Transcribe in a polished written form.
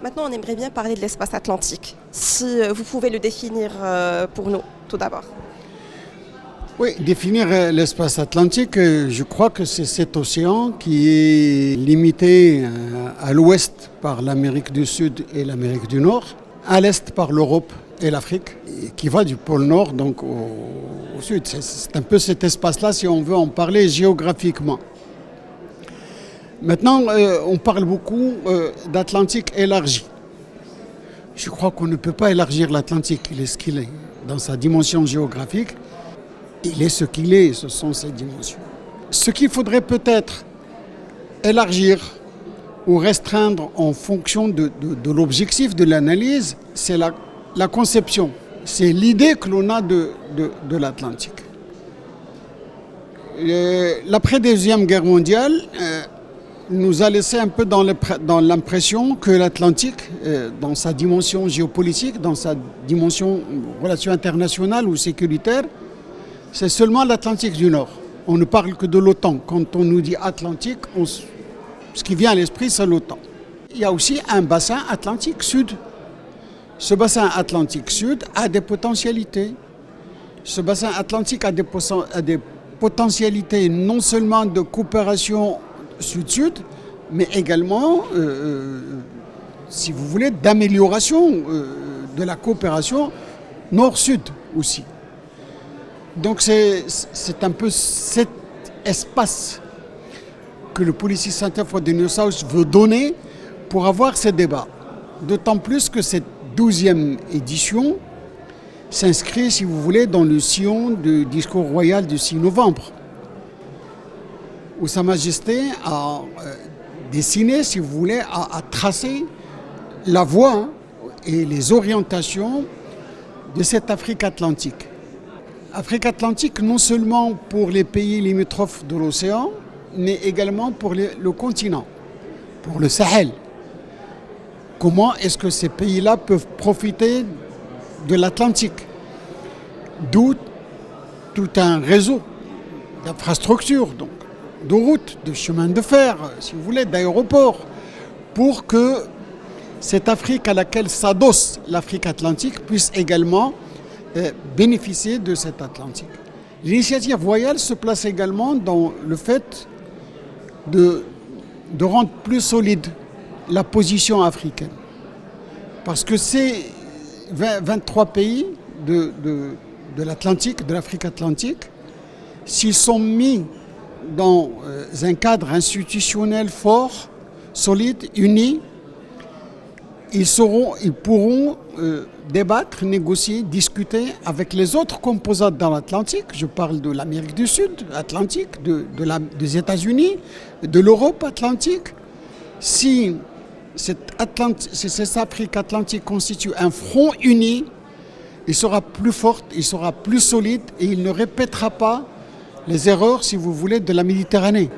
Maintenant, on aimerait bien parler de l'espace atlantique. Si vous pouvez le définir pour nous, tout d'abord. Oui, définir l'espace atlantique, je crois que c'est cet océan qui est limité à l'ouest par l'Amérique du Sud et l'Amérique du Nord, à l'est par l'Europe et l'Afrique, et qui va du pôle Nord donc au sud. C'est un peu cet espace-là si on veut en parler géographiquement. Maintenant, on parle beaucoup d'Atlantique élargi. Je crois qu'on ne peut pas élargir l'Atlantique, il est ce qu'il est. Dans sa dimension géographique, il est ce qu'il est, ce sont ses dimensions. Ce qu'il faudrait peut-être élargir ou restreindre en fonction de l'objectif de l'analyse, c'est la conception. C'est l'idée que l'on a de l'Atlantique. L'après-deuxième guerre mondiale nous a laissé un peu dans l'impression que l'Atlantique, dans sa dimension géopolitique, dans sa dimension relations internationales ou sécuritaire, c'est seulement l'Atlantique du Nord. On ne parle que de l'OTAN. Quand on nous dit Atlantique, ce qui vient à l'esprit, c'est l'OTAN. Il y a aussi un bassin Atlantique Sud. Ce bassin Atlantique Sud a des potentialités. Ce bassin Atlantique a des potentialités non seulement de coopération Sud-Sud, mais également, si vous voulez, d'amélioration de la coopération Nord-Sud aussi. Donc c'est un peu cet espace que le Policy Center for the New South veut donner pour avoir ces débats. D'autant plus que cette 12e édition s'inscrit, si vous voulez, dans le sillon du discours royal du 6 novembre, où Sa Majesté a dessiné, si vous voulez, a tracé la voie et les orientations de cette Afrique atlantique. Afrique atlantique non seulement pour les pays limitrophes de l'océan, mais également pour le continent, pour le Sahel. Comment est-ce que ces pays-là peuvent profiter de l'Atlantique? D'où tout un réseau d'infrastructures, donc, de routes, de chemins de fer, si vous voulez, d'aéroports, pour que cette Afrique à laquelle s'adosse l'Afrique atlantique puisse également bénéficier de cet Atlantique. L'initiative royale se place également dans le fait de rendre plus solide la position africaine. Parce que ces 23 pays de l'Atlantique, de l'Afrique atlantique, s'ils sont mis dans un cadre institutionnel fort, solide, uni, ils pourront débattre, négocier, discuter avec les autres composantes dans l'Atlantique. Je parle de l'Amérique du Sud, Atlantique, des États-Unis, de l'Europe atlantique. Si cette Afrique atlantique constitue un front uni, il sera plus fort, il sera plus solide et il ne répétera pas les erreurs, si vous voulez, de la Méditerranée.